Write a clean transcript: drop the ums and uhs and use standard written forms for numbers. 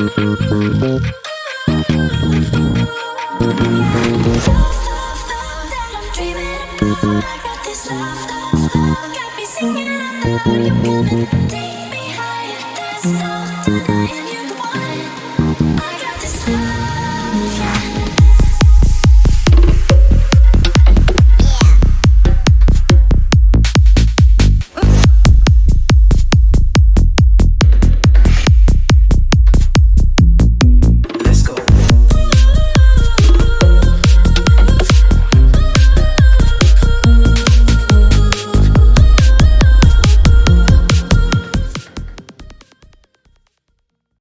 Dreaming about, I got this love, got me singing, and I know you can take